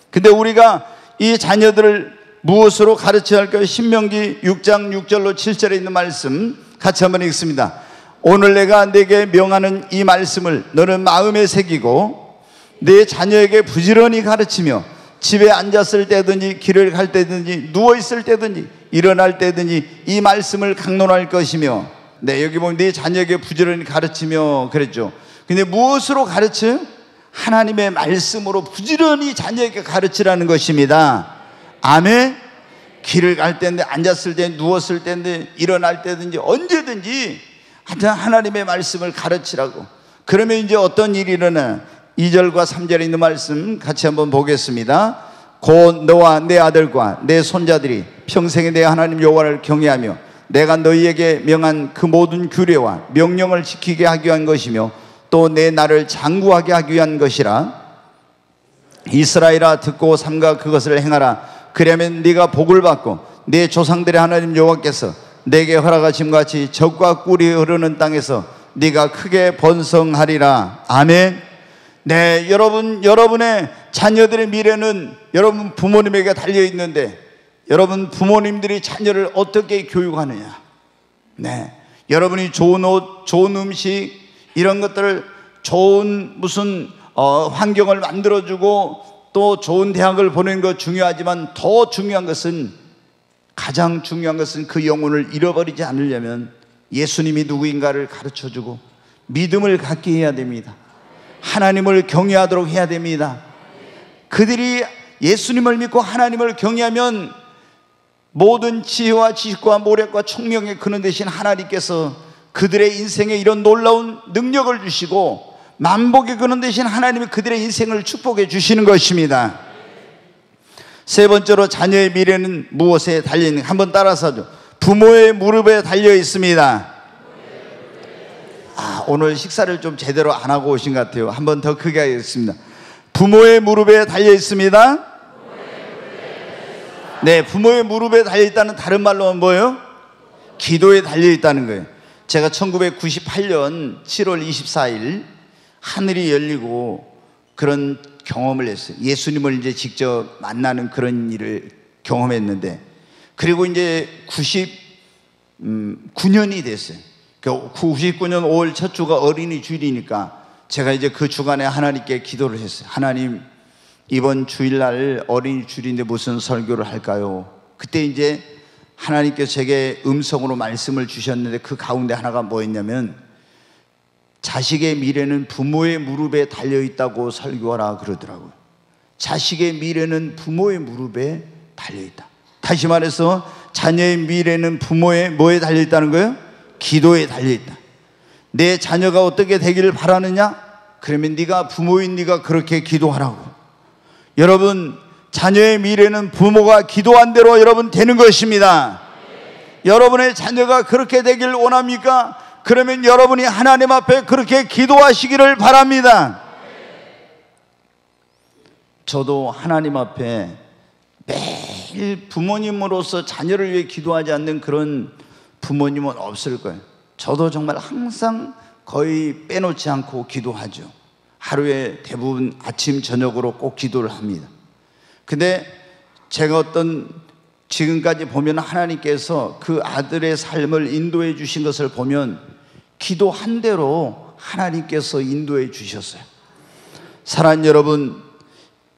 근데 우리가 이 자녀들을 무엇으로 가르쳐야 할까요? 신명기 6장 6절로 7절에 있는 말씀 같이 한번 읽습니다. 오늘 내가 네게 명하는 이 말씀을 너는 마음에 새기고 네 자녀에게 부지런히 가르치며 집에 앉았을 때든지 길을 갈 때든지 누워있을 때든지 일어날 때든지 이 말씀을 강론할 것이며, 네, 여기 보면 네 자녀에게 부지런히 가르치며 그랬죠. 근데 무엇으로 가르쳐요? 하나님의 말씀으로 부지런히 자녀에게 가르치라는 것입니다. 아멘. 길을 갈 때인데, 앉았을 때, 누웠을 때인데, 일어날 때든지 언제든지 하여튼 하나님의 말씀을 가르치라고. 그러면 이제 어떤 일이 일어나? 2절과 3절에 있는 말씀 같이 한번 보겠습니다. 곧 너와 내 아들과 내 손자들이 평생에 내 하나님 여호와를 경외하며 내가 너희에게 명한 그 모든 규례와 명령을 지키게 하기 위한 것이며 또 내 나를 장구하게 하기 위한 것이라. 이스라엘아 듣고 삼가 그것을 행하라. 그러면 네가 복을 받고 네 조상들의 하나님 여호와께서 내게 허락하심 같이 젖과 꿀이 흐르는 땅에서 네가 크게 번성하리라. 아멘. 네, 여러분의 자녀들의 미래는 여러분 부모님에게 달려 있는데, 여러분 부모님들이 자녀를 어떻게 교육하느냐. 네, 여러분이 좋은 옷, 좋은 음식 이런 것들을, 좋은 무슨 환경을 만들어주고 또 좋은 대학을 보내는 것 중요하지만 더 중요한 것은, 가장 중요한 것은 그 영혼을 잃어버리지 않으려면 예수님이 누구인가를 가르쳐주고 믿음을 갖게 해야 됩니다. 하나님을 경외하도록 해야 됩니다. 그들이 예수님을 믿고 하나님을 경외하면 모든 지혜와 지식과 모략과 총명에 그는 대신 하나님께서 그들의 인생에 이런 놀라운 능력을 주시고 만복에 그는 대신 하나님이 그들의 인생을 축복해 주시는 것입니다. 세 번째로 자녀의 미래는 무엇에 달려있는가? 한번 따라서 하죠. 부모의 무릎에 달려 있습니다. 오늘 식사를 좀 제대로 안 하고 오신 것 같아요. 한번 더 크게 하겠습니다. 부모의 무릎에 달려 있습니다. 네, 부모의 무릎에 달려 있다는 다른 말로는 뭐예요? 기도에 달려 있다는 거예요. 제가 1998년 7월 24일 하늘이 열리고 그런 경험을 했어요. 예수님을 이제 직접 만나는 그런 일을 경험했는데, 그리고 이제 99년이 됐어요. 99년 5월 첫 주가 어린이 주일이니까 제가 이제 그 주간에 하나님께 기도를 했어요. 하나님, 이번 주일날 어린이 주일인데 무슨 설교를 할까요? 그때 이제 하나님께서 제게 음성으로 말씀을 주셨는데 그 가운데 하나가 뭐였냐면, 자식의 미래는 부모의 무릎에 달려있다고 설교하라 그러더라고요. 자식의 미래는 부모의 무릎에 달려있다. 다시 말해서 자녀의 미래는 부모의 뭐에 달려있다는 거예요? 기도에 달려있다. 내 자녀가 어떻게 되기를 바라느냐? 그러면 네가 부모인 네가 그렇게 기도하라고. 여러분, 자녀의 미래는 부모가 기도한 대로 여러분 되는 것입니다. 여러분의 자녀가 그렇게 되길 원합니까? 그러면 여러분이 하나님 앞에 그렇게 기도하시기를 바랍니다. 저도 하나님 앞에 매일 부모님으로서 자녀를 위해 기도하지 않는 그런 부모님은 없을 거예요. 저도 정말 항상 거의 빼놓지 않고 기도하죠. 하루에 대부분 아침 저녁으로 꼭 기도를 합니다. 근데 제가 지금까지 보면 하나님께서 그 아들의 삶을 인도해 주신 것을 보면 기도한 대로 하나님께서 인도해 주셨어요. 사랑하는 여러분,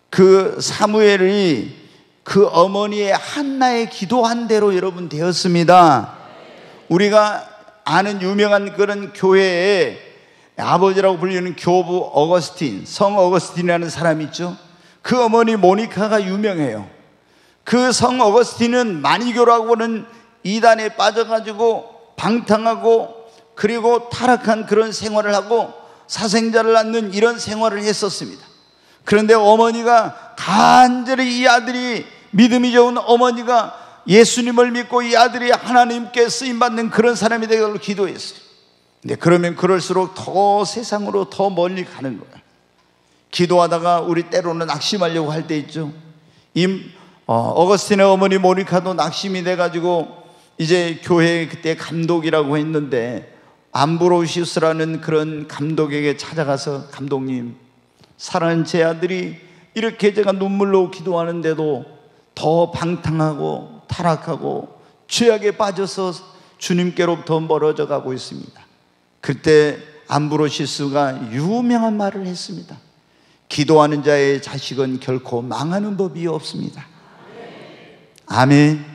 그 사무엘이 그 어머니의 한나의 기도한 대로 여러분 되었습니다. 우리가 아는 유명한 그런 교회에 아버지라고 불리는 교부 어거스틴, 성 어거스틴이라는 사람이 있죠. 그 어머니 모니카가 유명해요. 그 성 어거스틴은 마니교라고는 이단에 빠져가지고 방탕하고 그리고 타락한 그런 생활을 하고 사생자를 낳는 이런 생활을 했었습니다. 그런데 어머니가 간절히, 이 아들이 믿음이 좋은 어머니가 예수님을 믿고 이 아들이 하나님께 쓰임받는 그런 사람이 되기를 기도했어요. 근데 그러면 그럴수록 더 세상으로 더 멀리 가는 거야. 기도하다가 우리 때로는 낙심하려고 할 때 있죠. 어거스틴의 어머니 모니카도 낙심이 돼가지고 이제 교회 그때 감독이라고 했는데 암브로시우스라는 그런 감독에게 찾아가서, 감독님, 사랑하는 제 아들이 이렇게 제가 눈물로 기도하는데도 더 방탕하고 타락하고 죄악에 빠져서 주님께로부터 멀어져 가고 있습니다. 그때 암브로시우스가 유명한 말을 했습니다. 기도하는 자의 자식은 결코 망하는 법이 없습니다. 아멘.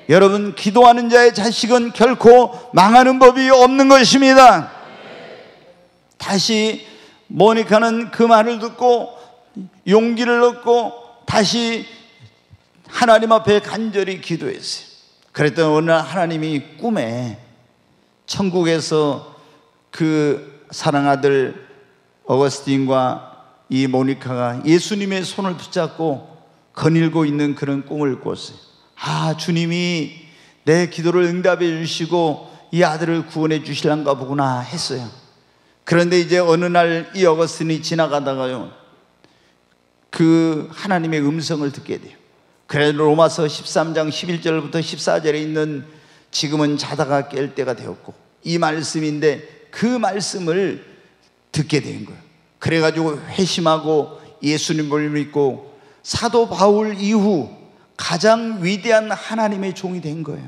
여러분, 기도하는 자의 자식은 결코 망하는 법이 없는 것입니다. 다시 모니카는 그 말을 듣고 용기를 얻고 다시 하나님 앞에 간절히 기도했어요. 그랬더니 어느 날 하나님이 꿈에 천국에서 그 사랑아들 어거스틴과 이 모니카가 예수님의 손을 붙잡고 거닐고 있는 그런 꿈을 꿨어요. 아, 주님이 내 기도를 응답해 주시고 이 아들을 구원해 주실란가 보구나 했어요. 그런데 이제 어느 날 이 어거스틴이 지나가다가요, 그 하나님의 음성을 듣게 돼요. 그래서 로마서 13장 11절부터 14절에 있는, 지금은 자다가 깰 때가 되었고, 이 말씀인데 그 말씀을 듣게 된 거예요. 그래가지고 회심하고 예수님을 믿고 사도 바울 이후 가장 위대한 하나님의 종이 된 거예요.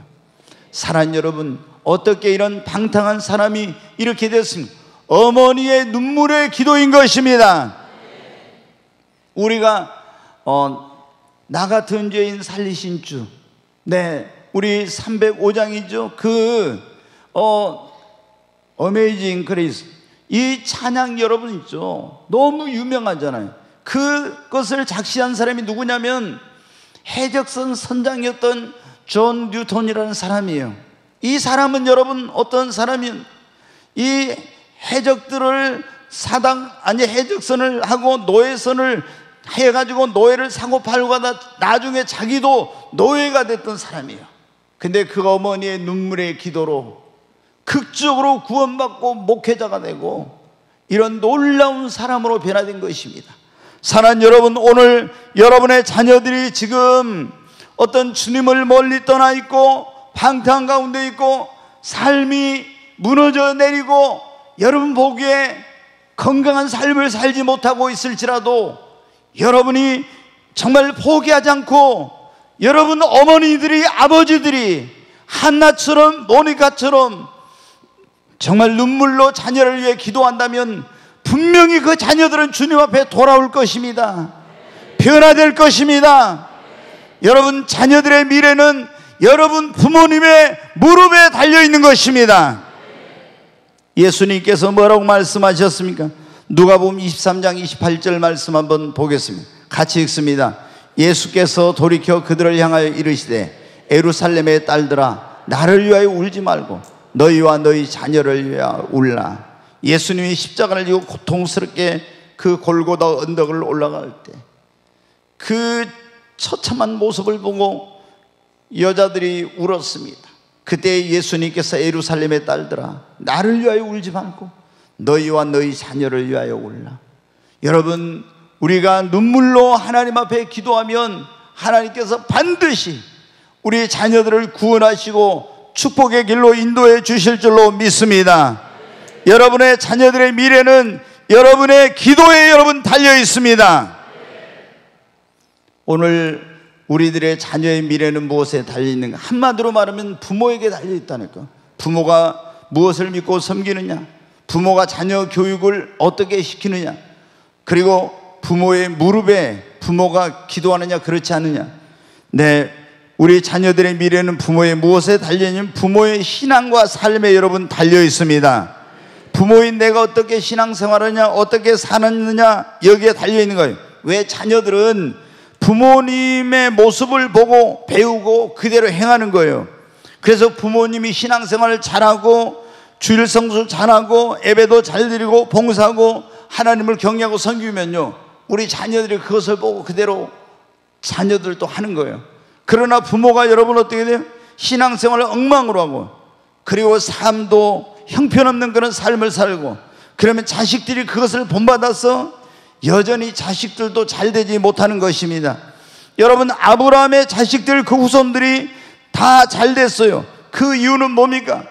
사랑하는 여러분, 어떻게 이런 방탕한 사람이 이렇게 됐습니까? 어머니의 눈물의 기도인 것입니다. 우리가 나 같은 죄인 살리신 주, 우리 305장이죠. 그 어메이징 그레이스, 이 찬양 여러분 있죠. 너무 유명하잖아요. 그것을 작시한 사람이 누구냐면 해적선 선장이었던 존 뉴턴이라는 사람이에요. 이 사람은 여러분 어떤 사람이면 이 해적들을 해적선을 하고 노예선을 해가지고 노예를 사고 팔고 하다 나중에 자기도 노예가 됐던 사람이에요. 근데 그 어머니의 눈물의 기도로 극적으로 구원받고 목회자가 되고 이런 놀라운 사람으로 변화된 것입니다. 사랑하는 여러분, 오늘 여러분의 자녀들이 지금 어떤 주님을 멀리 떠나 있고 방탕 가운데 있고 삶이 무너져 내리고 여러분 보기에 건강한 삶을 살지 못하고 있을지라도 여러분이 정말 포기하지 않고 여러분 어머니들이, 아버지들이 한나처럼 모니카처럼 정말 눈물로 자녀를 위해 기도한다면 분명히 그 자녀들은 주님 앞에 돌아올 것입니다. 변화될 것입니다. 여러분 자녀들의 미래는 여러분 부모님의 무릎에 달려있는 것입니다. 예수님께서 뭐라고 말씀하셨습니까? 누가복음 23장 28절 말씀 한번 보겠습니다. 같이 읽습니다. 예수께서 돌이켜 그들을 향하여 이르시되 예루살렘의 딸들아, 나를 위하여 울지 말고 너희와 너희 자녀를 위하여 울라. 예수님이 십자가를 지고 고통스럽게 그 골고다 언덕을 올라갈 때 그 처참한 모습을 보고 여자들이 울었습니다. 그때 예수님께서 예루살렘의 딸들아, 나를 위하여 울지 말고 너희와 너희 자녀를 위하여 울라. 여러분, 우리가 눈물로 하나님 앞에 기도하면 하나님께서 반드시 우리 자녀들을 구원하시고 축복의 길로 인도해 주실 줄로 믿습니다. 여러분의 자녀들의 미래는 여러분의 기도에 여러분 달려 있습니다. 오늘 우리들의 자녀의 미래는 무엇에 달려 있는가? 한마디로 말하면 부모에게 달려 있다니까. 부모가 무엇을 믿고 섬기느냐, 부모가 자녀 교육을 어떻게 시키느냐, 그리고 부모의 무릎에 부모가 기도하느냐 그렇지 않느냐. 우리 자녀들의 미래는 부모의 무엇에 달려 있냐면 부모의 신앙과 삶에 여러분 달려 있습니다. 부모인 내가 어떻게 신앙생활하냐, 어떻게 사느냐, 여기에 달려있는 거예요. 왜? 자녀들은 부모님의 모습을 보고 배우고 그대로 행하는 거예요. 그래서 부모님이 신앙생활을 잘하고 주일 성수 잘하고 예배도 잘 드리고 봉사하고 하나님을 경외하고 섬기면요, 우리 자녀들이 그것을 보고 그대로 자녀들도 하는 거예요. 그러나 부모가 여러분 어떻게 돼요? 신앙생활을 엉망으로 하고, 그리고 삶도 형편없는 그런 삶을 살고, 그러면 자식들이 그것을 본받아서 여전히 자식들도 잘 되지 못하는 것입니다. 여러분, 아브라함의 자식들, 그 후손들이 다 잘 됐어요. 그 이유는 뭡니까?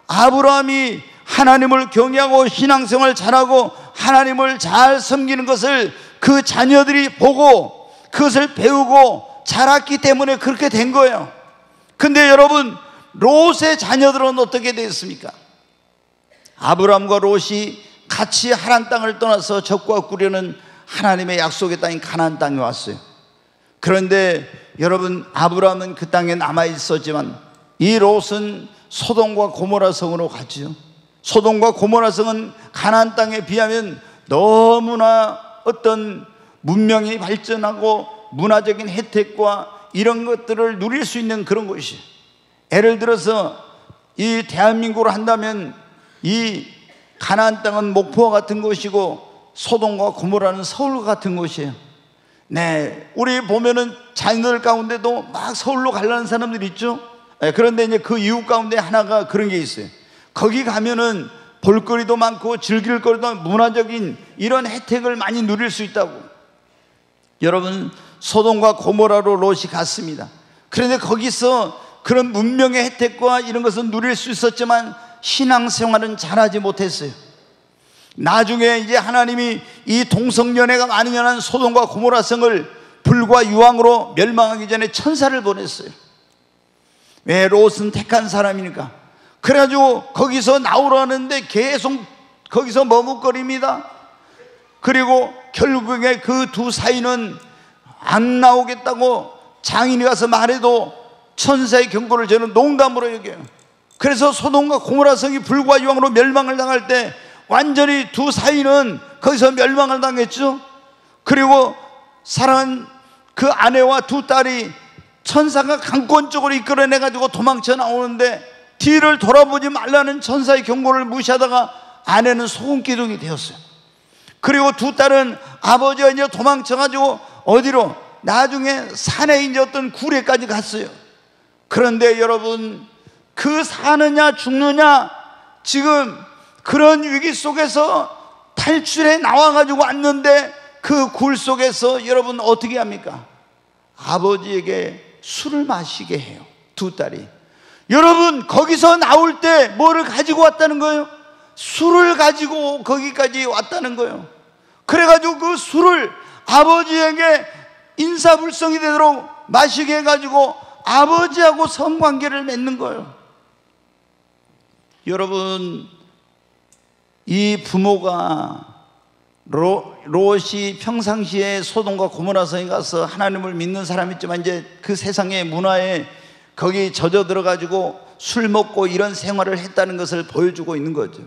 아브라함이 하나님을 경외하고 신앙생활 잘하고 하나님을 잘 섬기는 것을 그 자녀들이 보고 그것을 배우고 자랐기 때문에 그렇게 된 거예요. 근데 여러분, 롯의 자녀들은 어떻게 됐습니까? 아브라함과 롯이 같이 하란 땅을 떠나서 적과 꾸려는 하나님의 약속의 땅인 가나안 땅에 왔어요. 그런데 여러분, 아브라함은 그 땅에 남아 있었지만 이 롯은 소돔과 고모라 성으로 갔지요. 소돔과 고모라 성은 가나안 땅에 비하면 너무나 어떤 문명이 발전하고 문화적인 혜택과 이런 것들을 누릴 수 있는 그런 곳이에요. 예를 들어서 이 대한민국으로 한다면 이 가나안 땅은 목포와 같은 곳이고 소돔과 고모라는 서울과 같은 곳이에요. 네, 우리 보면은 자녀들 가운데도 막 서울로 가려는 사람들이 있죠. 네, 그런데 이제 그 이유 가운데 하나가 그런 게 있어요. 거기 가면은 볼거리도 많고 즐길 거리도 문화적인 이런 혜택을 많이 누릴 수 있다고. 여러분, 소돔과 고모라로 롯이 갔습니다. 그런데 거기서 그런 문명의 혜택과 이런 것은 누릴 수 있었지만 신앙생활은 잘하지 못했어요. 나중에 이제 하나님이 이 동성연애가 만연한 소돔과 고모라 성을 불과 유황으로 멸망하기 전에 천사를 보냈어요. 왜? 롯은 택한 사람이니까. 그래가지고 거기서 나오라는데 계속 거기서 머뭇거립니다. 그리고 결국에 그 두 사이는 안 나오겠다고 장인이 가서 말해도 천사의 경고를 저는 농담으로 여겨요. 그래서 소돔과 고모라 성이 불과 유황으로 멸망을 당할 때 완전히 두 사이는 거기서 멸망을 당했죠. 그리고 사랑한 그 아내와 두 딸이 천사가 강권 쪽으로 이끌어내가지고 도망쳐 나오는데 뒤를 돌아보지 말라는 천사의 경고를 무시하다가 아내는 소금기둥이 되었어요. 그리고 두 딸은 아버지가 이제 도망쳐가지고 어디로? 나중에 산에 이제 어떤 구례까지 갔어요. 그런데 여러분, 그 사느냐 죽느냐, 지금 그런 위기 속에서 탈출해 나와가지고 왔는데 그 굴 속에서 여러분 어떻게 합니까? 아버지에게 술을 마시게 해요, 두 딸이. 여러분, 거기서 나올 때 뭐를 가지고 왔다는 거예요? 술을 가지고 거기까지 왔다는 거예요. 그래가지고 그 술을 아버지에게 인사불성이 되도록 마시게 해가지고 아버지하고 성관계를 맺는 거예요. 여러분, 이 부모가 롯이 평상시에 소돔과 고모라 성에 가서 하나님을 믿는 사람이지만 이제 그 세상의 문화에 거기 젖어 들어가지고 술 먹고 이런 생활을 했다는 것을 보여주고 있는 거죠.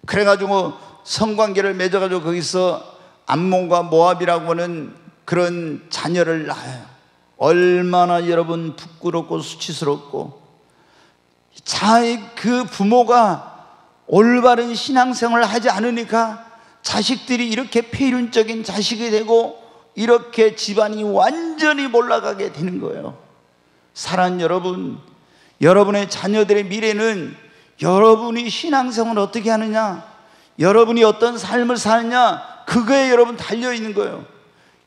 그래가지고 성관계를 맺어가지고 거기서 암몬과 모압이라고 하는 그런 자녀를 낳아요. 얼마나 여러분 부끄럽고 수치스럽고. 그 부모가 올바른 신앙생활을 하지 않으니까 자식들이 이렇게 폐륜적인 자식이 되고 이렇게 집안이 완전히 몰락하게 되는 거예요. 사랑하는 여러분, 여러분의 자녀들의 미래는 여러분이 신앙생활을 어떻게 하느냐, 여러분이 어떤 삶을 사느냐, 그거에 여러분 달려있는 거예요.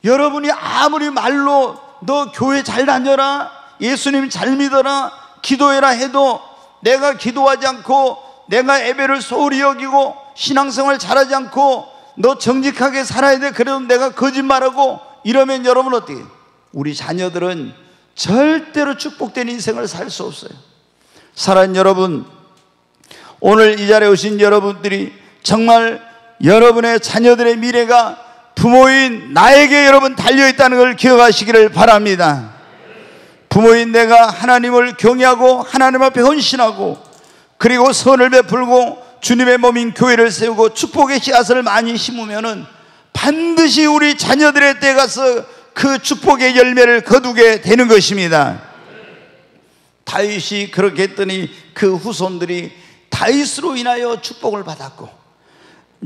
여러분이 아무리 말로 너 교회 잘 다녀라, 예수님 잘 믿어라, 기도해라 해도 내가 기도하지 않고 내가 예배를 소홀히 여기고 신앙생활 잘하지 않고 너 정직하게 살아야 돼, 그래도 내가 거짓말하고 이러면 여러분 어떻게 해요? 우리 자녀들은 절대로 축복된 인생을 살 수 없어요. 사랑하는 여러분, 오늘 이 자리에 오신 여러분들이 정말 여러분의 자녀들의 미래가 부모인 나에게 여러분 달려있다는 걸 기억하시기를 바랍니다. 부모인 내가 하나님을 경외하고 하나님 앞에 헌신하고 그리고 선을 베풀고 주님의 몸인 교회를 세우고 축복의 씨앗을 많이 심으면은 반드시 우리 자녀들의 때 가서 그 축복의 열매를 거두게 되는 것입니다. 다윗이 그렇게 했더니 그 후손들이 다윗으로 인하여 축복을 받았고,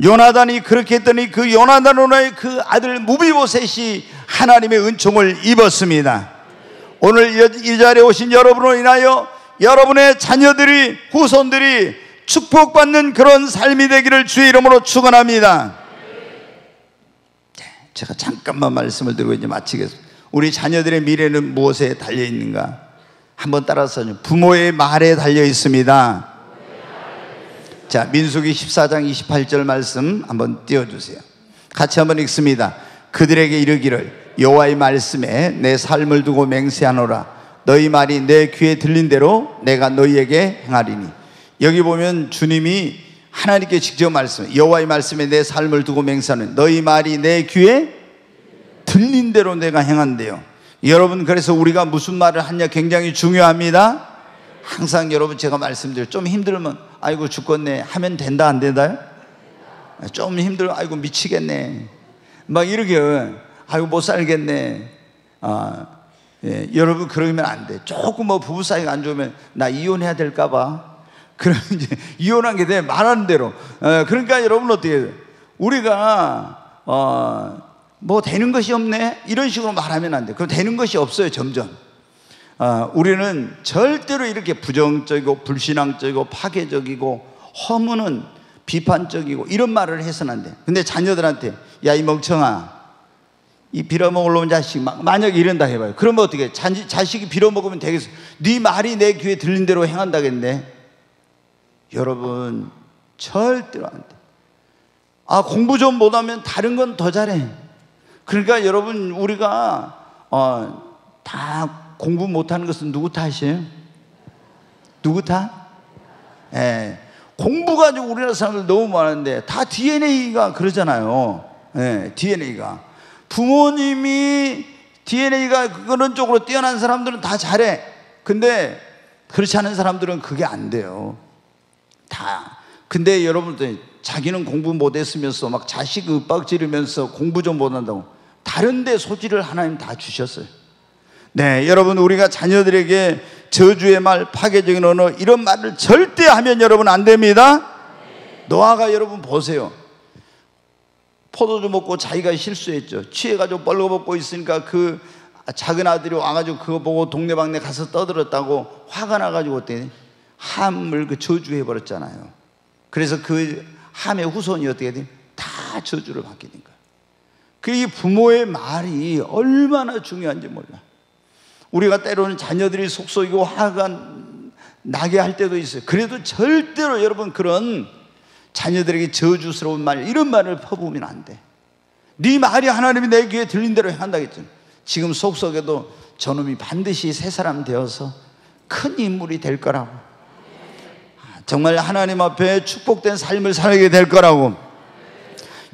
요나단이 그렇게 했더니 그 요나단으로 인하여 그 아들 무비보셋이 하나님의 은총을 입었습니다. 오늘 이 자리에 오신 여러분으로 인하여 여러분의 자녀들이, 후손들이 축복받는 그런 삶이 되기를 주의 이름으로 축원합니다. 제가 잠깐만 말씀을 드리고 이제 마치겠습니다. 우리 자녀들의 미래는 무엇에 달려 있는가? 한번 따라서요. 부모의 말에 달려 있습니다. 자, 민수기 14장 28절 말씀 한번 띄워주세요. 같이 한번 읽습니다. 그들에게 이르기를 여호와의 말씀에 내 삶을 두고 맹세하노라. 너희 말이 내 귀에 들린 대로 내가 너희에게 행하리니. 여기 보면 주님이 하나님께 직접 말씀해, 여호와의 말씀에 내 삶을 두고 맹세하는, 너희 말이 내 귀에 들린 대로 내가 행한대요. 여러분, 그래서 우리가 무슨 말을 하냐 굉장히 중요합니다. 항상 여러분 제가 말씀드려요. 좀 힘들면 아이고 죽겠네 하면 된다 안 된다요? 좀 힘들면 아이고 미치겠네 막 이렇게 아이고 못 살겠네. 예, 여러분 그러면 안 돼. 조금 뭐 부부 사이가 안 좋으면 나 이혼해야 될까 봐. 그럼 이제 이혼한 게 돼, 말하는 대로. 그러니까 여러분 어떻게 해요? 우리가 뭐 되는 것이 없네 이런 식으로 말하면 안 돼. 그럼 되는 것이 없어요. 점점 우리는 절대로 이렇게 부정적이고 불신앙적이고 파괴적이고 허무는 비판적이고 이런 말을 해서는 안 돼. 근데 자녀들한테 야 이 멍청아, 이 빌어먹으러 온 자식, 만약에 이런다 해봐요. 그러면 어떻게 해? 자식이 빌어먹으면 되겠어? 네 말이 내 귀에 들린 대로 행한다겠네. 여러분 절대로 안 돼. 공부 좀 못하면 다른 건 더 잘해. 그러니까 여러분 우리가 다 공부 못하는 것은 누구 탓이에요? 누구 탓? 예, 공부 가지고 우리나라 사람들 너무 많은데 다 DNA가 그러잖아요. 예, DNA가. 부모님이 DNA가 그런 쪽으로 뛰어난 사람들은 다 잘해. 근데 그렇지 않은 사람들은 그게 안 돼요. 다. 근데 여러분들 자기는 공부 못했으면서 막 자식 윽박 지르면서 공부 좀 못한다고 다른 데 소질을 하나님 다 주셨어요. 네, 여러분 우리가 자녀들에게 저주의 말, 파괴적인 언어 이런 말을 절대 하면 여러분 안 됩니다. 노아가 여러분 보세요. 포도주 먹고 자기가 실수했죠. 취해가지고 벌거벗고 있으니까 그 작은 아들이 와가지고 그거 보고 동네방네 가서 떠들었다고 화가 나가지고 어때? 함을 그 저주해버렸잖아요. 그래서 그 함의 후손이 어떻게 돼? 다 저주를 받게 된 거예요. 그 부모의 말이 얼마나 중요한지 몰라. 우리가 때로는 자녀들이 속썩이고 화가 나게 할 때도 있어요. 그래도 절대로 여러분 그런 자녀들에게 저주스러운 말, 이런 말을 퍼부으면 안 돼. 네 말이 하나님이 내 귀에 들린 대로 한다겠죠. 지금 속썩여도 저놈이 반드시 새 사람 되어서 큰 인물이 될 거라고, 정말 하나님 앞에 축복된 삶을 살게 될 거라고.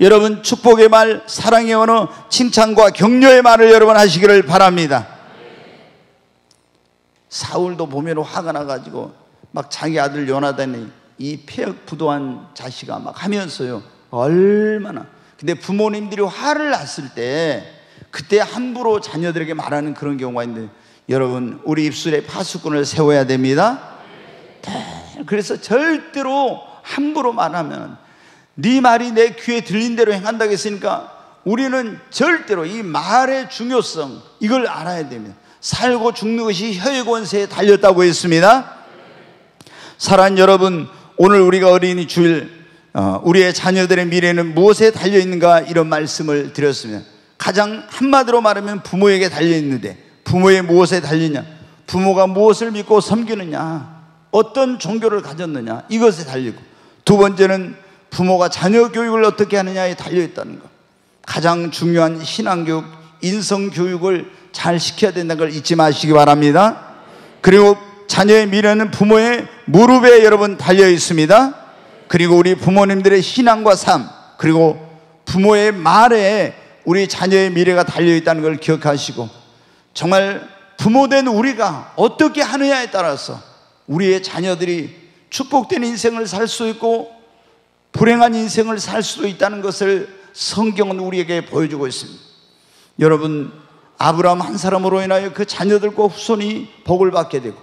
여러분 축복의 말, 사랑의 언어, 칭찬과 격려의 말을 여러분 하시기를 바랍니다. 사울도 보면 화가 나가지고 막 자기 아들 요나단이 이 폐역부도한 자식아 막 하면서요, 얼마나. 근데 부모님들이 화를 났을 때 그때 함부로 자녀들에게 말하는 그런 경우가 있는데, 여러분 우리 입술에 파수꾼을 세워야 됩니다. 그래서 절대로 함부로 말하면, 네 말이 내 귀에 들린 대로 행한다고 했으니까 우리는 절대로 이 말의 중요성, 이걸 알아야 됩니다. 살고 죽는 것이 혀의 권세에 달렸다고 했습니다. 사랑하는 여러분, 오늘 우리가 어린이 주일 우리의 자녀들의 미래는 무엇에 달려있는가, 이런 말씀을 드렸습니다. 가장 한마디로 말하면 부모에게 달려있는데, 부모의 무엇에 달리냐, 부모가 무엇을 믿고 섬기느냐, 어떤 종교를 가졌느냐, 이것에 달리고, 두 번째는 부모가 자녀 교육을 어떻게 하느냐에 달려있다는 것. 가장 중요한 신앙교육, 인성교육을 잘 시켜야 된다는 걸 잊지 마시기 바랍니다. 그리고 자녀의 미래는 부모의 무릎에 여러분 달려 있습니다. 그리고 우리 부모님들의 신앙과 삶, 그리고 부모의 말에 우리 자녀의 미래가 달려 있다는 걸 기억하시고, 정말 부모된 우리가 어떻게 하느냐에 따라서 우리의 자녀들이 축복된 인생을 살 수 있고 불행한 인생을 살 수도 있다는 것을 성경은 우리에게 보여주고 있습니다. 여러분, 아브라함 한 사람으로 인하여 그 자녀들과 후손이 복을 받게 되고,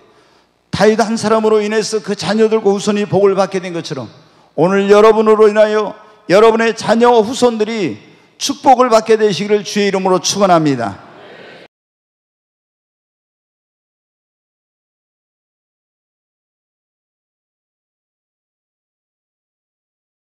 다윗 한 사람으로 인해서 그 자녀들과 후손이 복을 받게 된 것처럼, 오늘 여러분으로 인하여 여러분의 자녀와 후손들이 축복을 받게 되시기를 주의 이름으로 축원합니다.